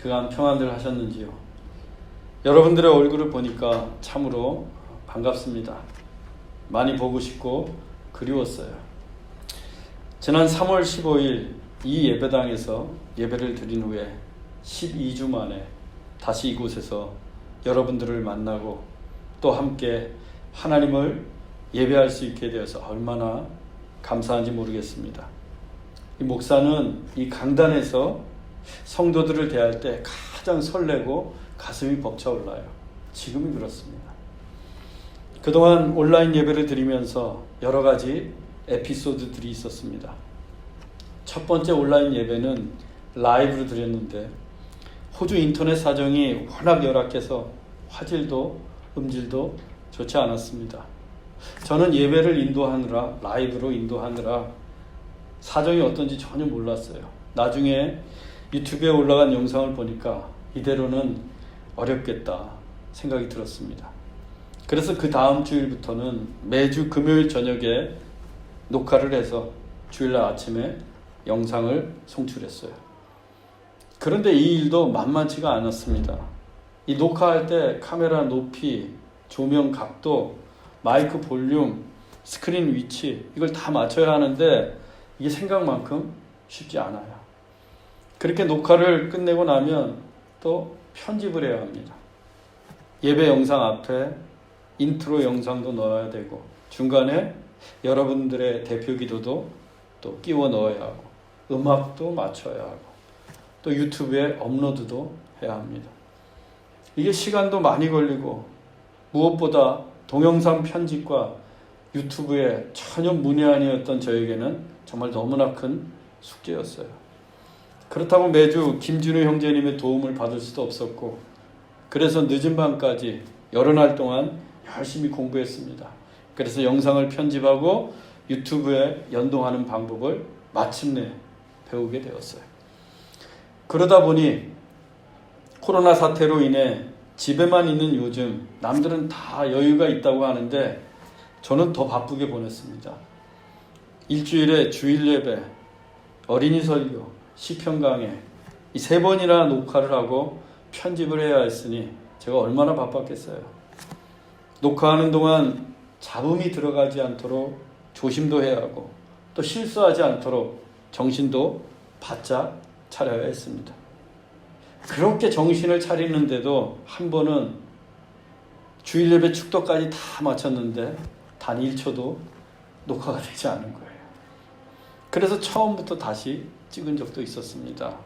그간 평안들 하셨는지요? 여러분들의 얼굴을 보니까 참으로 반갑습니다. 많이 보고 싶고 그리웠어요. 지난 3월 15일 이 예배당에서 예배를 드린 후에 12주 만에 다시 이곳에서 여러분들을 만나고 또 함께 하나님을 예배할 수 있게 되어서 얼마나 감사한지 모르겠습니다. 이 목사는 이 강단에서 성도들을 대할 때 가장 설레고 가슴이 벅차올라요. 지금이 그렇습니다. 그동안 온라인 예배를 드리면서 여러 가지 에피소드들이 있었습니다. 첫 번째 온라인 예배는 라이브로 드렸는데 호주 인터넷 사정이 워낙 열악해서 화질도 음질도 좋지 않았습니다. 저는 예배를 인도하느라 라이브로 인도하느라 사정이 어떤지 전혀 몰랐어요. 나중에 유튜브에 올라간 영상을 보니까 이대로는 어렵겠다 생각이 들었습니다. 그래서 그 다음 주일부터는 매주 금요일 저녁에 녹화를 해서 주일날 아침에 영상을 송출했어요. 그런데 이 일도 만만치가 않았습니다. 이 녹화할 때 카메라 높이, 조명 각도, 마이크 볼륨, 스크린 위치 이걸 다 맞춰야 하는데 이게 생각만큼 쉽지 않아요. 그렇게 녹화를 끝내고 나면 또 편집을 해야 합니다. 예배 영상 앞에 인트로 영상도 넣어야 되고 중간에 여러분들의 대표 기도도 또 끼워 넣어야 하고 음악도 맞춰야 하고 또 유튜브에 업로드도 해야 합니다. 이게 시간도 많이 걸리고 무엇보다 동영상 편집과 유튜브에 전혀 문외한이었던 저에게는 정말 너무나 큰 숙제였어요. 그렇다고 매주 김진우 형제님의 도움을 받을 수도 없었고 그래서 늦은 밤까지 여러 날 동안 열심히 공부했습니다. 그래서 영상을 편집하고 유튜브에 연동하는 방법을 마침내 배우게 되었어요. 그러다 보니 코로나 사태로 인해 집에만 있는 요즘 남들은 다 여유가 있다고 하는데 저는 더 바쁘게 보냈습니다. 일주일에 주일 예배, 어린이 설교, 시편 강해 이 3번이나 녹화를 하고 편집을 해야 했으니 제가 얼마나 바빴겠어요. 녹화하는 동안 잡음이 들어가지 않도록 조심도 해야 하고 또 실수하지 않도록 정신도 바짝 차려야 했습니다. 그렇게 정신을 차리는데도 한 번은 주일 예배 축도까지 다 마쳤는데 단 1초도 녹화가 되지 않은 거예요. 그래서 처음부터 다시 찍은 적도 있었습니다.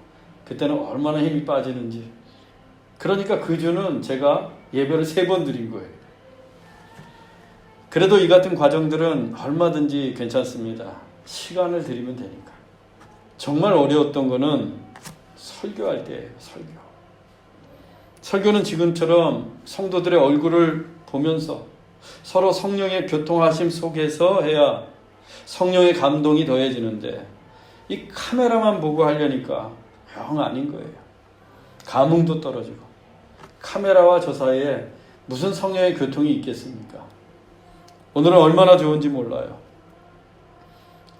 그때는 얼마나 힘이 빠지는지. 그러니까 그 주는 제가 예배를 3번 드린 거예요. 그래도 이 같은 과정들은 얼마든지 괜찮습니다. 시간을 들이면 되니까. 정말 어려웠던 거는 설교할 때예요. 설교는 지금처럼 성도들의 얼굴을 보면서 서로 성령의 교통하심 속에서 해야 성령의 감동이 더해지는데 이 카메라만 보고 하려니까 영 아닌 거예요. 감흥도 떨어지고 카메라와 저 사이에 무슨 성령의 교통이 있겠습니까? 오늘은 얼마나 좋은지 몰라요.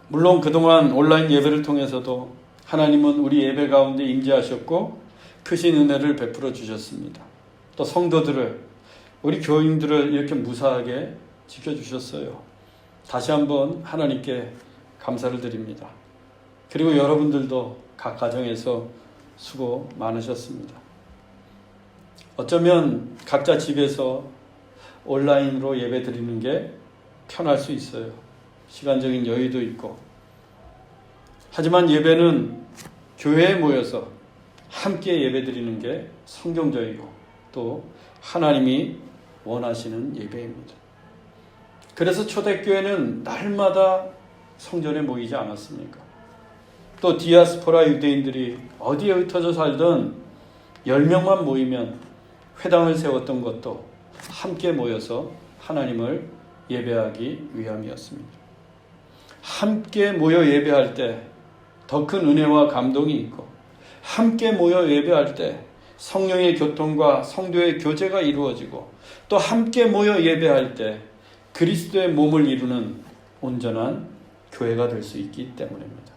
물론 그동안 온라인 예배를 통해서도 하나님은 우리 예배 가운데 임재하셨고 크신 은혜를 베풀어 주셨습니다. 또 성도들을 우리 교인들을 이렇게 무사하게 지켜주셨어요. 다시 한번 하나님께 감사를 드립니다. 그리고 여러분들도 각 가정에서 수고 많으셨습니다. 어쩌면 각자 집에서 온라인으로 예배 드리는 게 편할 수 있어요. 시간적인 여유도 있고. 하지만 예배는 교회에 모여서 함께 예배 드리는 게 성경적이고 또 하나님이 원하시는 예배입니다. 그래서 초대교회는 날마다 성전에 모이지 않았습니까? 또 디아스포라 유대인들이 어디에 흩어져 살던 10명만 모이면 회당을 세웠던 것도 함께 모여서 하나님을 예배하기 위함이었습니다. 함께 모여 예배할 때 더 큰 은혜와 감동이 있고 함께 모여 예배할 때 성령의 교통과 성도의 교제가 이루어지고 또 함께 모여 예배할 때 그리스도의 몸을 이루는 온전한 교회가 될 수 있기 때문입니다.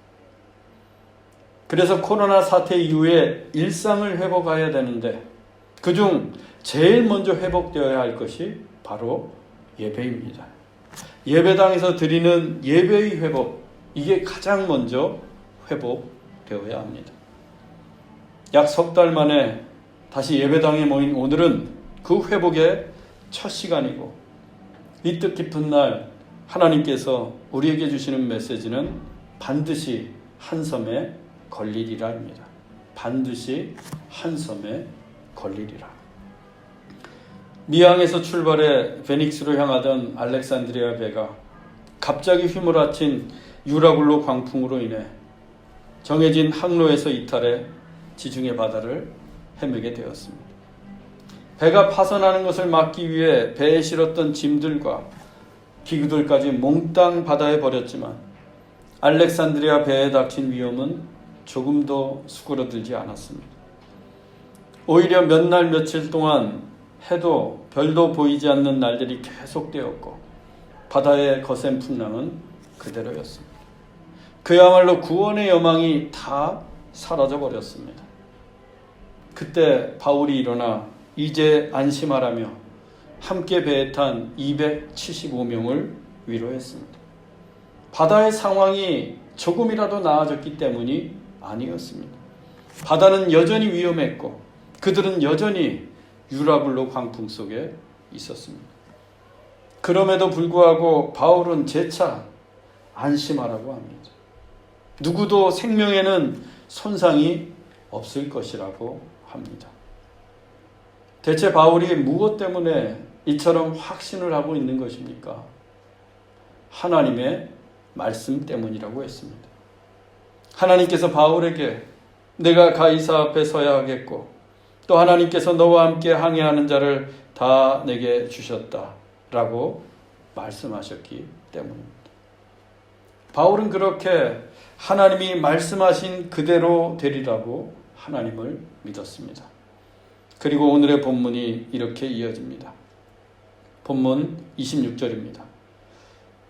그래서 코로나 사태 이후에 일상을 회복해야 되는데 그중 제일 먼저 회복되어야 할 것이 바로 예배입니다. 예배당에서 드리는 예배의 회복, 이게 가장 먼저 회복되어야 합니다. 약 석 달 만에 다시 예배당에 모인 오늘은 그 회복의 첫 시간이고, 이 뜻깊은 날 하나님께서 우리에게 주시는 메시지는 반드시 한 섬에 걸리리라입니다. 반드시 한 섬에 걸리리라. 미항에서 출발해 베닉스로 향하던 알렉산드리아 배가 갑자기 휘몰아친 유라굴로 광풍으로 인해 정해진 항로에서 이탈해 지중해 바다를 헤매게 되었습니다. 배가 파손하는 것을 막기 위해 배에 실었던 짐들과 기구들까지 몽땅 바다에 버렸지만 알렉산드리아 배에 닥친 위험은 조금도 수그러들지 않았습니다. 오히려 몇 날 며칠 동안 해도 별도 보이지 않는 날들이 계속되었고 바다의 거센 풍랑은 그대로였습니다. 그야말로 구원의 여망이 다 사라져버렸습니다. 그때 바울이 일어나 이제 안심하라며 함께 배에 탄 275명을 위로했습니다. 바다의 상황이 조금이라도 나아졌기 때문이 아니었습니다. 바다는 여전히 위험했고 그들은 여전히 유라굴로 광풍 속에 있었습니다. 그럼에도 불구하고 바울은 재차 안심하라고 합니다. 누구도 생명에는 손상이 없을 것이라고 합니다. 대체 바울이 무엇 때문에 이처럼 확신을 하고 있는 것입니까? 하나님의 말씀 때문이라고 했습니다. 하나님께서 바울에게 내가 가이사 앞에 서야 하겠고 또 하나님께서 너와 함께 항해하는 자를 다 내게 주셨다라고 말씀하셨기 때문입니다. 바울은 그렇게 하나님이 말씀하신 그대로 되리라고 하나님을 믿었습니다. 그리고 오늘의 본문이 이렇게 이어집니다. 본문 26절입니다.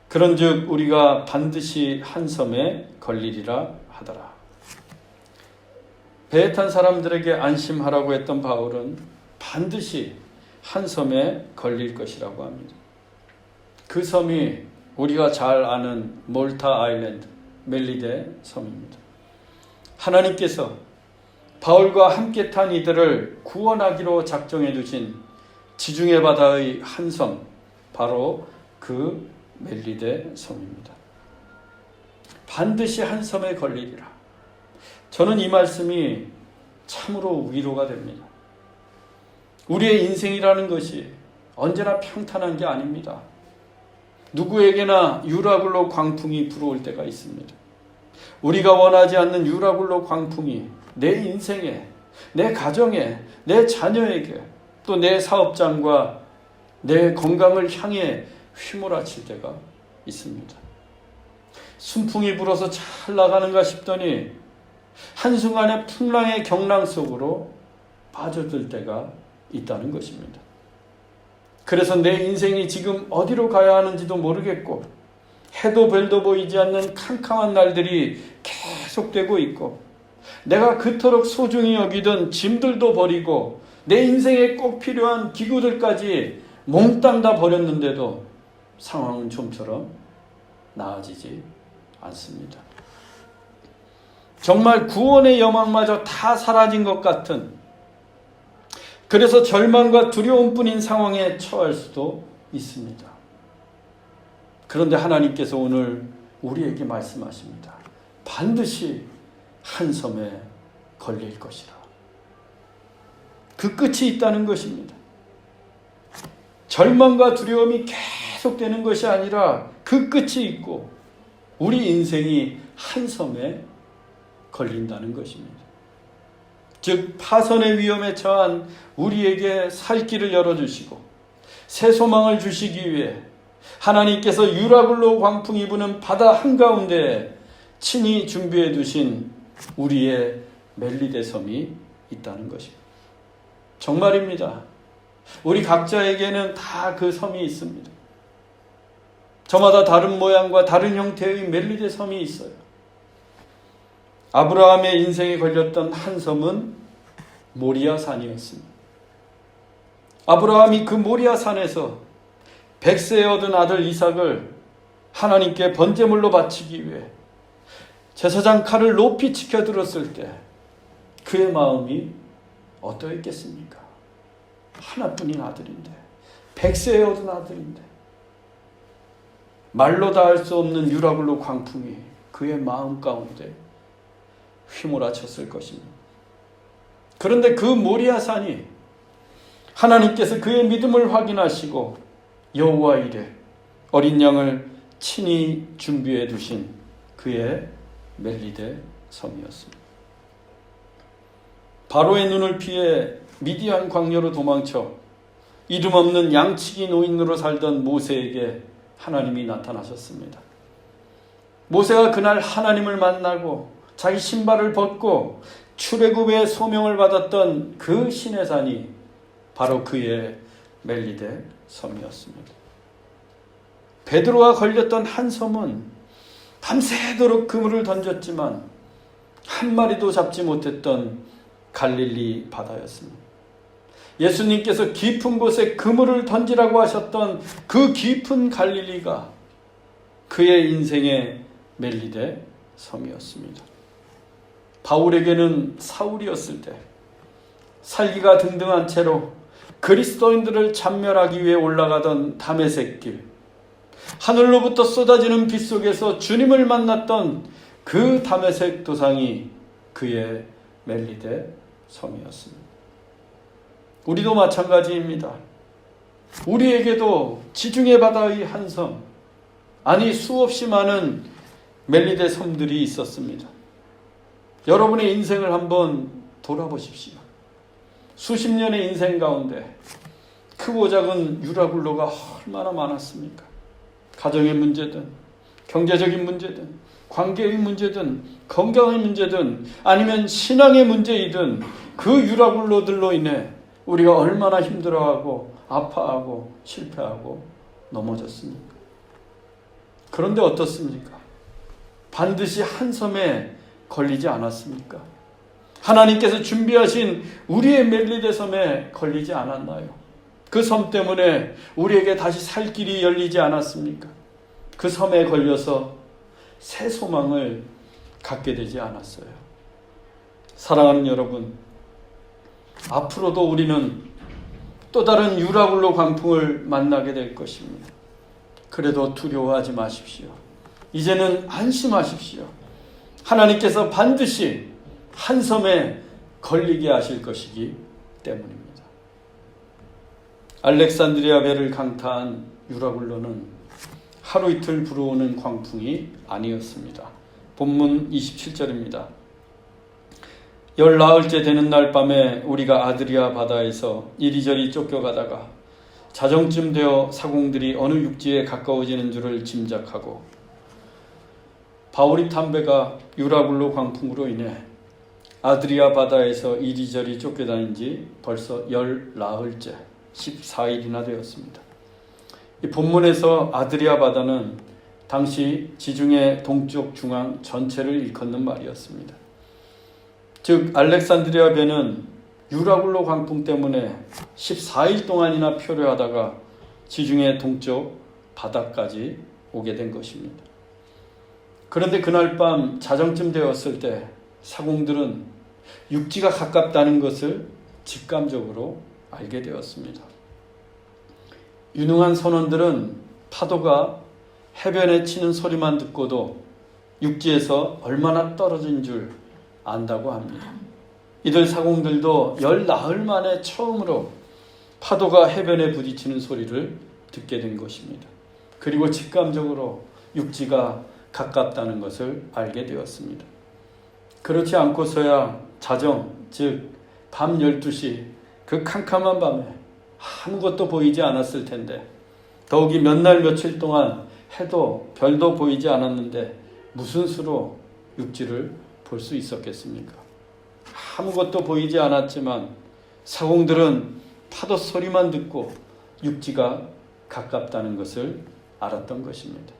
그런즉 우리가 반드시 한 섬에 걸리리라 하더라. 배에 탄 사람들에게 안심하라고 했던 바울은 반드시 한 섬에 걸릴 것이라고 합니다. 그 섬이 우리가 잘 아는 몰타 아일랜드, 멜리데 섬입니다. 하나님께서 바울과 함께 탄 이들을 구원하기로 작정해 두신 지중해 바다의 한 섬, 바로 그 멜리데 섬입니다. 반드시 한 섬에 걸리리라. 저는 이 말씀이 참으로 위로가 됩니다. 우리의 인생이라는 것이 언제나 평탄한 게 아닙니다. 누구에게나 유라굴로 광풍이 불어올 때가 있습니다. 우리가 원하지 않는 유라굴로 광풍이 내 인생에, 내 가정에, 내 자녀에게, 또 내 사업장과 내 건강을 향해 휘몰아칠 때가 있습니다. 순풍이 불어서 잘 나가는가 싶더니 한순간에 풍랑의 경랑 속으로 빠져들 때가 있다는 것입니다. 그래서 내 인생이 지금 어디로 가야 하는지도 모르겠고 해도 별도 보이지 않는 캄캄한 날들이 계속되고 있고 내가 그토록 소중히 여기던 짐들도 버리고 내 인생에 꼭 필요한 기구들까지 몽땅 다 버렸는데도 상황은 좀처럼 나아지지 않습니다. 정말 구원의 여망마저 다 사라진 것 같은, 그래서 절망과 두려움뿐인 상황에 처할 수도 있습니다. 그런데 하나님께서 오늘 우리에게 말씀하십니다. 반드시 한 섬에 걸릴 것이라. 그 끝이 있다는 것입니다. 절망과 두려움이 계속되는 것이 아니라 그 끝이 있고 우리 인생이 한 섬에 걸린다는 것입니다. 즉 파선의 위험에 처한 우리에게 살 길을 열어주시고 새 소망을 주시기 위해 하나님께서 유라굴로 광풍이 부는 바다 한가운데에 친히 준비해 두신 우리의 멜리데 섬이 있다는 것입니다. 정말입니다. 우리 각자에게는 다 그 섬이 있습니다. 저마다 다른 모양과 다른 형태의 멜리데 섬이 있어요. 아브라함의 인생에 걸렸던 한 섬은 모리아 산이었습니다. 아브라함이 그 모리아 산에서 100세에 얻은 아들 이삭을 하나님께 번제물로 바치기 위해 제사장 칼을 높이 치켜들었을 때 그의 마음이 어떠했겠습니까? 하나뿐인 아들인데, 100세에 얻은 아들인데, 말로 다 할 수 없는 유라굴로 광풍이 그의 마음 가운데 휘몰아쳤을 것입니다. 그런데 그 모리아 산이 하나님께서 그의 믿음을 확인하시고 여호와 이레 어린 양을 친히 준비해 두신 그의 멜리데 섬이었습니다. 바로의 눈을 피해 미디안 광야로 도망쳐 이름 없는 양치기 노인으로 살던 모세에게 하나님이 나타나셨습니다. 모세가 그날 하나님을 만나고 자기 신발을 벗고 출애굽의 소명을 받았던 그 시내산이 바로 그의 멜리데 섬이었습니다. 베드로가 걸렸던 한 섬은 밤새도록 그물을 던졌지만 한 마리도 잡지 못했던 갈릴리 바다였습니다. 예수님께서 깊은 곳에 그물을 던지라고 하셨던 그 깊은 갈릴리가 그의 인생의 멜리데 섬이었습니다. 바울에게는 사울이었을 때 살기가 등등한 채로 그리스도인들을 참멸하기 위해 올라가던 다메섹 길, 하늘로부터 쏟아지는 빛 속에서 주님을 만났던 그 다메섹 도상이 그의 멜리데 섬이었습니다. 우리도 마찬가지입니다. 우리에게도 지중해 바다의 한 섬, 아니 수없이 많은 멜리데 섬들이 있었습니다. 여러분의 인생을 한번 돌아보십시오. 수십 년의 인생 가운데 크고 작은 유라굴로가 얼마나 많았습니까? 가정의 문제든 경제적인 문제든 관계의 문제든 건강의 문제든 아니면 신앙의 문제이든 그 유라굴로들로 인해 우리가 얼마나 힘들어하고 아파하고 실패하고 넘어졌습니까? 그런데 어떻습니까? 반드시 한 섬에 걸리지 않았습니까? 하나님께서 준비하신 우리의 멜리데 섬에 걸리지 않았나요? 그 섬 때문에 우리에게 다시 살 길이 열리지 않았습니까? 그 섬에 걸려서 새 소망을 갖게 되지 않았어요. 사랑하는 여러분, 앞으로도 우리는 또 다른 유라굴로 광풍을 만나게 될 것입니다. 그래도 두려워하지 마십시오. 이제는 안심하십시오. 하나님께서 반드시 한 섬에 걸리게 하실 것이기 때문입니다. 알렉산드리아 배를 강타한 유라굴로는 하루 이틀 불어오는 광풍이 아니었습니다. 본문 27절입니다. 14일째 되는 날 밤에 우리가 아드리아 바다에서 이리저리 쫓겨가다가 자정쯤 되어 사공들이 어느 육지에 가까워지는 줄을 짐작하고 바울이 탄 배가 유라굴로 광풍으로 인해 아드리아 바다에서 이리저리 쫓겨다닌 지 벌써 14일째 14일이나 되었습니다. 이 본문에서 아드리아 바다는 당시 지중해 동쪽 중앙 전체를 일컫는 말이었습니다. 즉 알렉산드리아 배는 유라굴로 광풍 때문에 14일 동안이나 표류하다가 지중해 동쪽 바다까지 오게 된 것입니다. 그런데 그날 밤 자정쯤 되었을 때 사공들은 육지가 가깝다는 것을 직감적으로 알게 되었습니다. 유능한 선원들은 파도가 해변에 치는 소리만 듣고도 육지에서 얼마나 떨어진 줄 안다고 합니다. 이들 사공들도 14일 만에 처음으로 파도가 해변에 부딪히는 소리를 듣게 된 것입니다. 그리고 직감적으로 육지가 가깝다는 것을 알게 되었습니다. 그렇지 않고서야 자정, 즉 밤 12시 그 캄캄한 밤에 아무것도 보이지 않았을 텐데, 더욱이 몇 날 며칠 동안 해도 별도 보이지 않았는데 무슨 수로 육지를 볼 수 있었겠습니까? 아무것도 보이지 않았지만 사공들은 파도 소리만 듣고 육지가 가깝다는 것을 알았던 것입니다.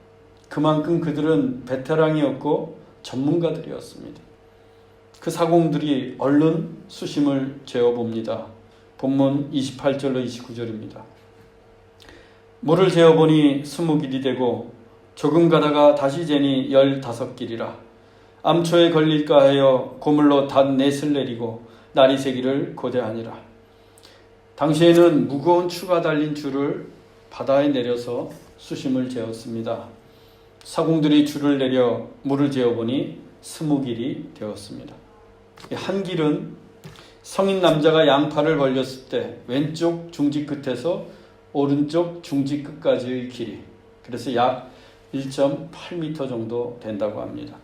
그만큼 그들은 베테랑이었고 전문가들이었습니다. 그 사공들이 얼른 수심을 재어봅니다. 본문 28절로 29절입니다. 물을 재어보니 20길이 되고 조금 가다가 다시 재니 15길이라. 암초에 걸릴까 하여 고물로 닷넷을 내리고 날이 새기를 고대하니라. 당시에는 무거운 추가 달린 줄을 바다에 내려서 수심을 재었습니다. 사공들이 줄을 내려 물을 재어보니 20길이 되었습니다. 한 길은 성인 남자가 양팔을 벌렸을 때 왼쪽 중지 끝에서 오른쪽 중지 끝까지의 길이, 그래서 약 1.8m 정도 된다고 합니다.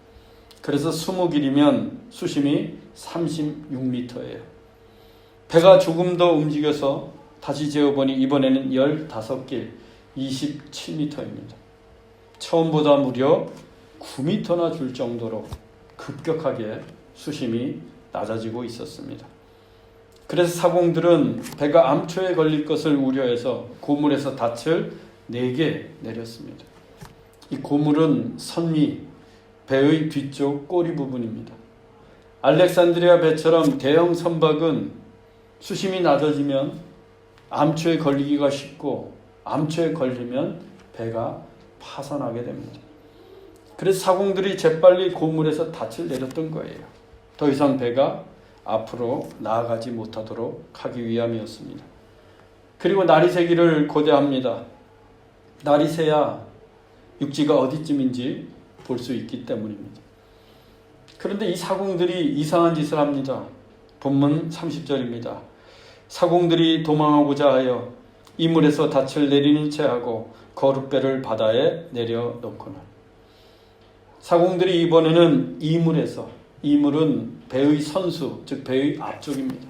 그래서 20길이면 수심이 36m예요. 배가 조금 더 움직여서 다시 재어보니 이번에는 15길 27m입니다. 처음보다 무려 9m나 줄 정도로 급격하게 수심이 낮아지고 있었습니다. 그래서 사공들은 배가 암초에 걸릴 것을 우려해서 고물에서 닻을 4개 내렸습니다. 이 고물은 선미, 배의 뒤쪽 꼬리 부분입니다. 알렉산드리아 배처럼 대형 선박은 수심이 낮아지면 암초에 걸리기가 쉽고 암초에 걸리면 배가 파손하게 됩니다. 그래서 사공들이 재빨리 고물에서 닻을 내렸던 거예요. 더 이상 배가 앞으로 나아가지 못하도록 하기 위함이었습니다. 그리고 날이 새기를 고대합니다. 날이 새야 육지가 어디쯤인지 볼 수 있기 때문입니다. 그런데 이 사공들이 이상한 짓을 합니다. 본문 30절입니다. 사공들이 도망하고자 하여 이물에서 닻을 내리는 채 하고 거룻배를 바다에 내려놓거늘. 사공들이 이번에는 이물에서, 이물은 배의 선수, 즉 배의 앞쪽입니다.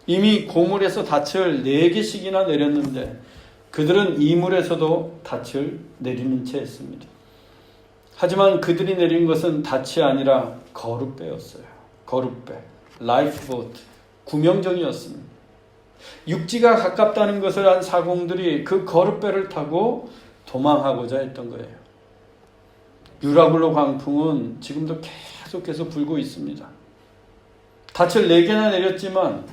이미 고물에서 닻을 4개씩이나 내렸는데 그들은 이물에서도 닻을 내리는 채 했습니다. 하지만 그들이 내린 것은 닻이 아니라 거룻배였어요. 거룻배, 라이프보트, 구명정이었습니다. 육지가 가깝다는 것을 안 사공들이 그 거룻배를 타고 도망하고자 했던 거예요. 유라굴로 광풍은 지금도 계속해서 불고 있습니다. 닻을 4개나 내렸지만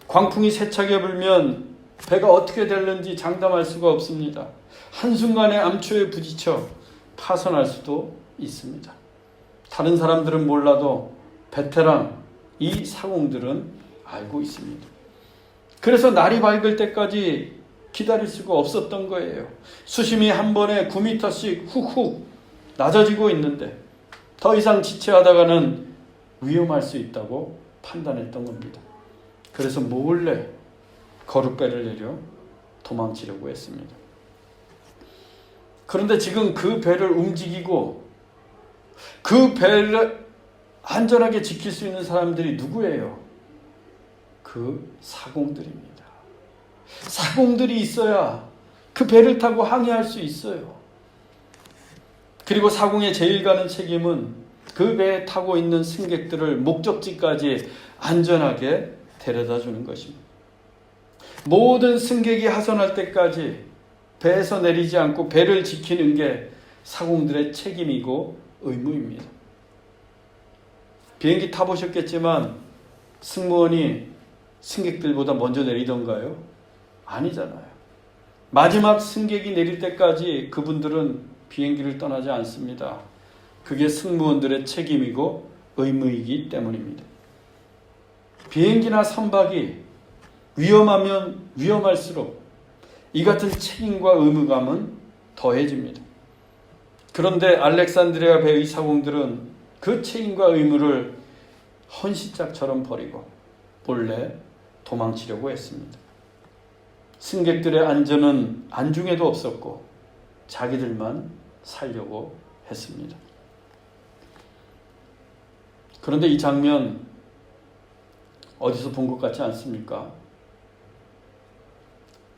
광풍이 세차게 불면 배가 어떻게 될는지 장담할 수가 없습니다. 한순간에 암초에 부딪혀 파손할 수도 있습니다. 다른 사람들은 몰라도 베테랑 이 사공들은 알고 있습니다. 그래서 날이 밝을 때까지 기다릴 수가 없었던 거예요. 수심이 한 번에 9m씩 훅훅 낮아지고 있는데 더 이상 지체하다가는 위험할 수 있다고 판단했던 겁니다. 그래서 몰래 거룻배를 내려 도망치려고 했습니다. 그런데 지금 그 배를 움직이고 그 배를 안전하게 지킬 수 있는 사람들이 누구예요? 그 사공들입니다. 사공들이 있어야 그 배를 타고 항해할 수 있어요. 그리고 사공의 제일 가는 책임은 그 배에 타고 있는 승객들을 목적지까지 안전하게 데려다 주는 것입니다. 모든 승객이 하선할 때까지 배에서 내리지 않고 배를 지키는 게 사공들의 책임이고 의무입니다. 비행기 타보셨겠지만 승무원이 승객들보다 먼저 내리던가요? 아니잖아요. 마지막 승객이 내릴 때까지 그분들은 비행기를 떠나지 않습니다. 그게 승무원들의 책임이고 의무이기 때문입니다. 비행기나 선박이 위험하면 위험할수록 이 같은 책임과 의무감은 더해집니다. 그런데 알렉산드리아 배의 사공들은 그 책임과 의무를 헌시짝처럼 버리고 몰래 도망치려고 했습니다. 승객들의 안전은 안중에도 없었고 자기들만 살려고 했습니다. 그런데 이 장면 어디서 본 것 같지 않습니까?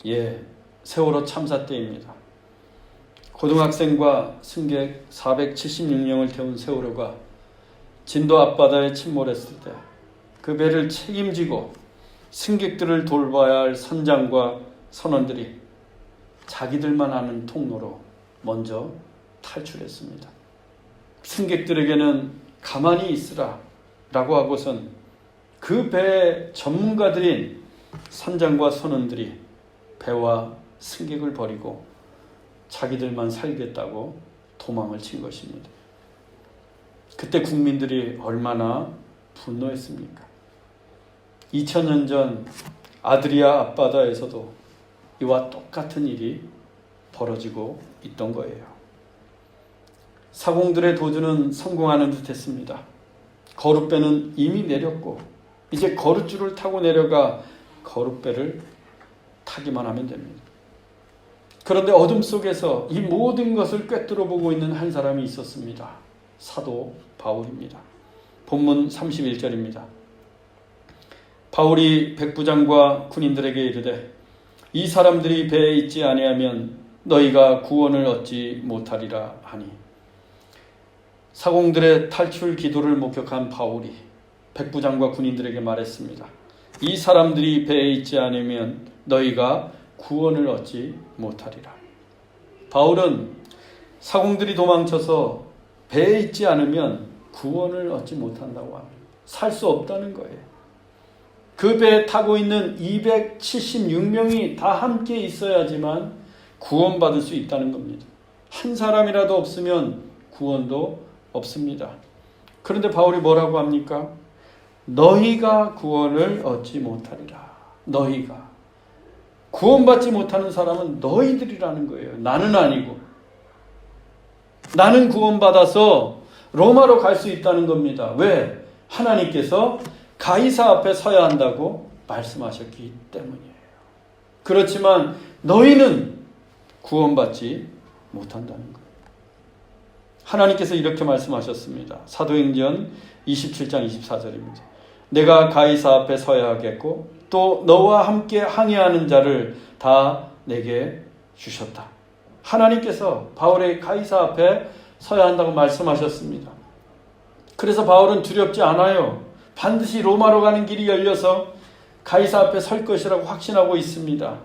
예, 세월호 참사 때입니다. 고등학생과 승객 476명을 태운 세월호가 진도 앞바다에 침몰했을 때 그 배를 책임지고 승객들을 돌봐야 할 선장과 선원들이 자기들만 아는 통로로 먼저 탈출했습니다. 승객들에게는 가만히 있으라, 라고 하고선 그 배의 전문가들인 선장과 선원들이 배와 승객을 버리고 자기들만 살겠다고 도망을 친 것입니다. 그때 국민들이 얼마나 분노했습니까? 2000년 전 아드리아 앞바다에서도 이와 똑같은 일이 벌어지고 있던 거예요. 사공들의 도주는 성공하는 듯 했습니다. 거룻배는 이미 내렸고 이제 거룻줄을 타고 내려가 거룻배를 타기만 하면 됩니다. 그런데 어둠 속에서 이 모든 것을 꿰뚫어 보고 있는 한 사람이 있었습니다. 사도 바울입니다. 본문 31절입니다. 바울이 백부장과 군인들에게 이르되 이 사람들이 배에 있지 아니하면 너희가 구원을 얻지 못하리라 하니, 사공들의 탈출 기도를 목격한 바울이 백부장과 군인들에게 말했습니다. 이 사람들이 배에 있지 않으면 너희가 구원을 얻지 못하리라. 바울은 사공들이 도망쳐서 배에 있지 않으면 구원을 얻지 못한다고 합니다. 살 수 없다는 거예요. 그 배에 타고 있는 276명이 다 함께 있어야지만 구원받을 수 있다는 겁니다. 한 사람이라도 없으면 구원도 없습니다. 그런데 바울이 뭐라고 합니까? 너희가 구원을 얻지 못하리라. 너희가. 구원받지 못하는 사람은 너희들이라는 거예요. 나는 아니고. 나는 구원받아서 로마로 갈 수 있다는 겁니다. 왜? 하나님께서 가이사 앞에 서야 한다고 말씀하셨기 때문이에요. 그렇지만 너희는 구원받지 못한다는 거예요. 하나님께서 이렇게 말씀하셨습니다. 사도행전 27장 24절입니다. 내가 가이사 앞에 서야 하겠고 또 너와 함께 항해하는 자를 다 내게 주셨다. 하나님께서 바울의 가이사 앞에 서야 한다고 말씀하셨습니다. 그래서 바울은 두렵지 않아요. 반드시 로마로 가는 길이 열려서 가이사 앞에 설 것이라고 확신하고 있습니다.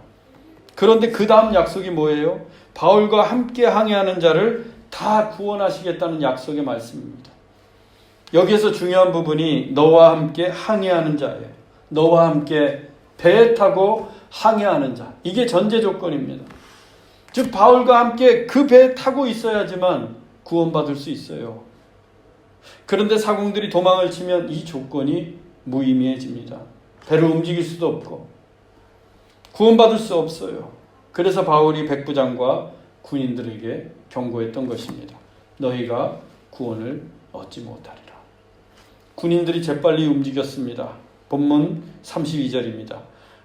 그런데 그 다음 약속이 뭐예요? 바울과 함께 항해하는 자를 다 구원하시겠다는 약속의 말씀입니다. 여기에서 중요한 부분이 너와 함께 항해하는 자예요. 너와 함께 배에 타고 항해하는 자. 이게 전제 조건입니다. 즉 바울과 함께 그 배에 타고 있어야지만 구원받을 수 있어요. 그런데 사공들이 도망을 치면 이 조건이 무의미해집니다. 배를 움직일 수도 없고 구원받을 수 없어요. 그래서 바울이 백부장과 군인들에게 경고했던 것입니다. 너희가 구원을 얻지 못하리라. 군인들이 재빨리 움직였습니다. 본문 32절입니다.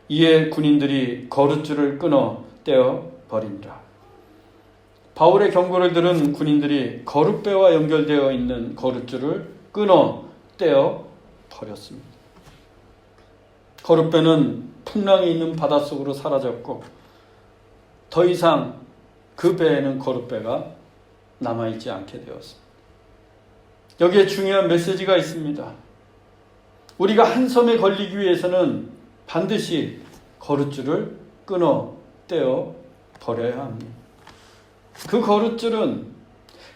이에 군인들이 거룻줄을 끊어 떼어 버리니라. 바울의 경고를 들은 군인들이 거룻배와 연결되어 있는 거룻줄을 끊어 떼어 버렸습니다. 거룻배는 풍랑이 있는 바닷속으로 사라졌고 더 이상 그 배에는 거룻배가 남아있지 않게 되었습니다. 여기에 중요한 메시지가 있습니다. 우리가 한 섬에 걸리기 위해서는 반드시 거룻줄을 끊어 떼어 버려야 합니다. 그 거룻줄은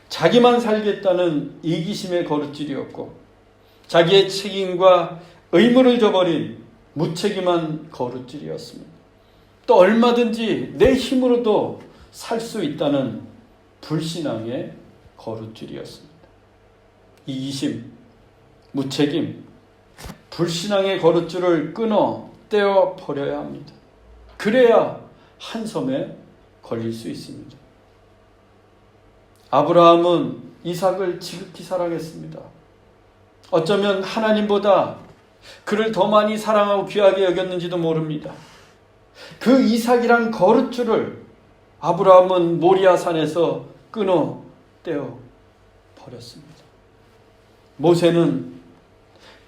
자기만 살겠다는 이기심의 거룻줄이었고 자기의 책임과 의무를 저버린 무책임한 거룻줄이었습니다. 또 얼마든지 내 힘으로도 살 수 있다는 불신앙의 거룻줄이었습니다. 이기심, 무책임, 불신앙의 거룻줄을 끊어 떼어 버려야 합니다. 그래야 한 섬에 걸릴 수 있습니다. 아브라함은 이삭을 지극히 사랑했습니다. 어쩌면 하나님보다 그를 더 많이 사랑하고 귀하게 여겼는지도 모릅니다. 그 이삭이란 거룻줄을 아브라함은 모리아산에서 끊어 떼어 버렸습니다. 모세는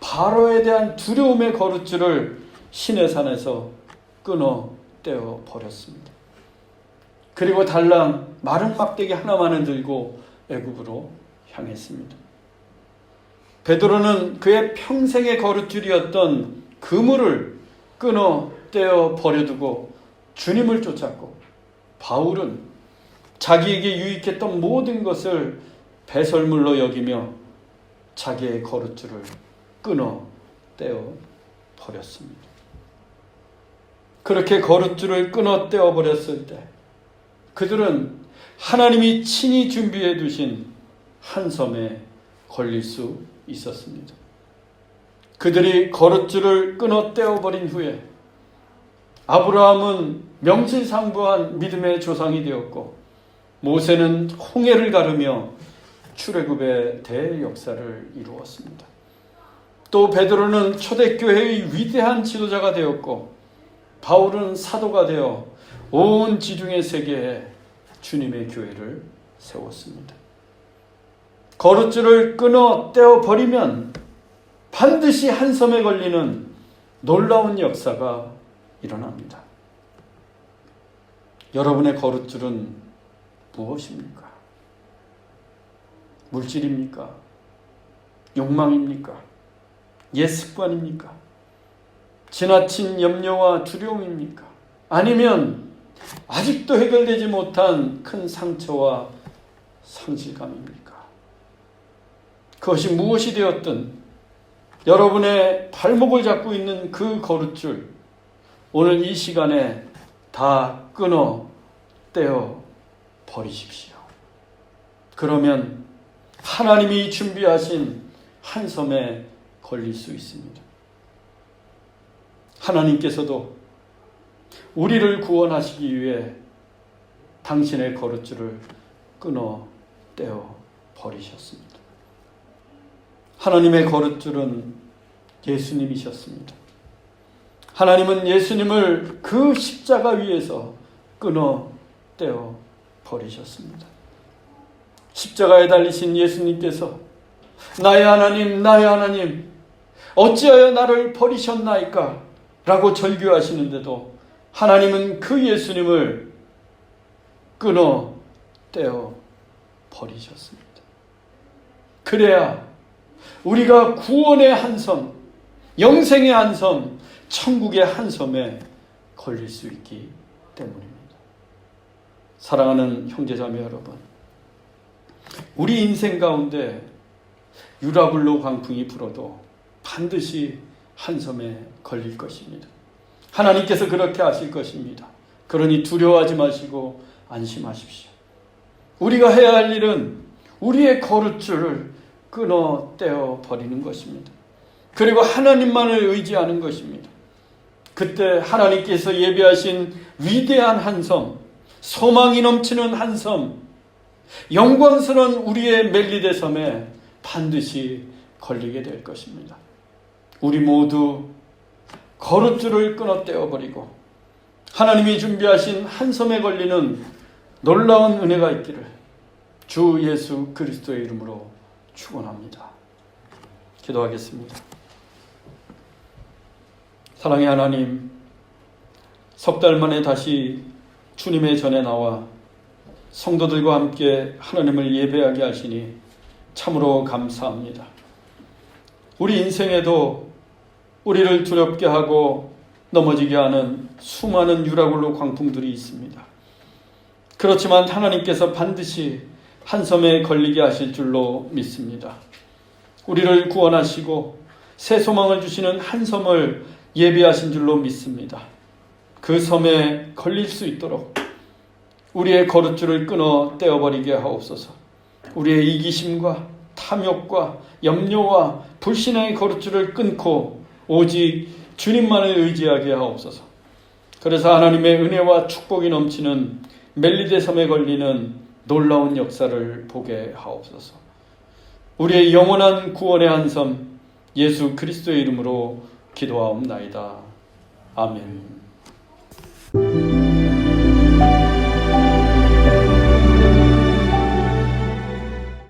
바로에 대한 두려움의 거룻줄을 시내산에서 끊어 떼어 버렸습니다. 그리고 달랑 마른 막대기 하나만을 들고 애굽으로 향했습니다. 베드로는 그의 평생의 거룻줄이었던 그물을 끊어 떼어 버려두고 주님을 쫓았고, 바울은 자기에게 유익했던 모든 것을 배설물로 여기며 자기의 거룻줄을 끊어 떼어 버렸습니다. 그렇게 거룻줄을 끊어 떼어 버렸을 때 그들은 하나님이 친히 준비해 두신 한 섬에 걸릴 수 있었습니다. 그들이 거룻줄을 끊어 떼어 버린 후에 아브라함은 명실상부한 믿음의 조상이 되었고, 모세는 홍해를 가르며 출애굽의 대역사를 이루었습니다. 또 베드로는 초대교회의 위대한 지도자가 되었고, 바울은 사도가 되어 온 지중해 세계에 주님의 교회를 세웠습니다. 거룻줄을 끊어 떼어 버리면 반드시 한 섬에 걸리는 놀라운 역사가 일어납니다. 여러분의 거룻줄은 무엇입니까? 물질입니까? 욕망입니까? 옛 습관입니까? 지나친 염려와 두려움입니까? 아니면 아직도 해결되지 못한 큰 상처와 상실감입니까? 그것이 무엇이 되었든 여러분의 발목을 잡고 있는 그 거룻줄, 오늘 이 시간에 다 끊어 떼어 버리십시오. 그러면 하나님이 준비하신 한 섬에 걸릴 수 있습니다. 하나님께서도 우리를 구원하시기 위해 당신의 거룻줄을 끊어 떼어 버리셨습니다. 하나님의 거룻줄은 예수님이셨습니다. 하나님은 예수님을 그 십자가 위에서 끊어 떼어 버리셨습니다. 십자가에 달리신 예수님께서 나의 하나님, 나의 하나님, 어찌하여 나를 버리셨나이까? 라고 절규하시는데도 하나님은 그 예수님을 끊어 떼어 버리셨습니다. 그래야 우리가 구원의 한 섬, 영생의 한 섬, 천국의 한 섬에 걸릴 수 있기 때문입니다. 사랑하는 형제자매 여러분, 우리 인생 가운데 유라굴로 광풍이 불어도 반드시 한 섬에 걸릴 것입니다. 하나님께서 그렇게 하실 것입니다. 그러니 두려워하지 마시고 안심하십시오. 우리가 해야 할 일은 우리의 거룻줄을 끊어 떼어 버리는 것입니다. 그리고 하나님만을 의지하는 것입니다. 그때 하나님께서 예비하신 위대한 한 섬, 소망이 넘치는 한 섬, 영광스러운 우리의 멜리데 섬에 반드시 걸리게 될 것입니다. 우리 모두 거룻줄을 끊어 떼어버리고 하나님이 준비하신 한 섬에 걸리는 놀라운 은혜가 있기를 주 예수 그리스도의 이름으로 축원합니다. 기도하겠습니다. 사랑의 하나님, 석 달 만에 다시 주님의 전에 나와 성도들과 함께 하나님을 예배하게 하시니 참으로 감사합니다. 우리 인생에도 우리를 두렵게 하고 넘어지게 하는 수많은 유라굴로 광풍들이 있습니다. 그렇지만 하나님께서 반드시 한 섬에 걸리게 하실 줄로 믿습니다. 우리를 구원하시고 새 소망을 주시는 한 섬을 예비하신 줄로 믿습니다. 그 섬에 걸릴 수 있도록 우리의 거룻줄을 끊어 떼어버리게 하옵소서. 우리의 이기심과 탐욕과 염려와 불신의 거룻줄을 끊고 오직 주님만을 의지하게 하옵소서. 그래서 하나님의 은혜와 축복이 넘치는 멜리데 섬에 걸리는 놀라운 역사를 보게 하옵소서. 우리의 영원한 구원의 한 섬 예수 그리스도의 이름으로 기도하옵나이다. 아멘.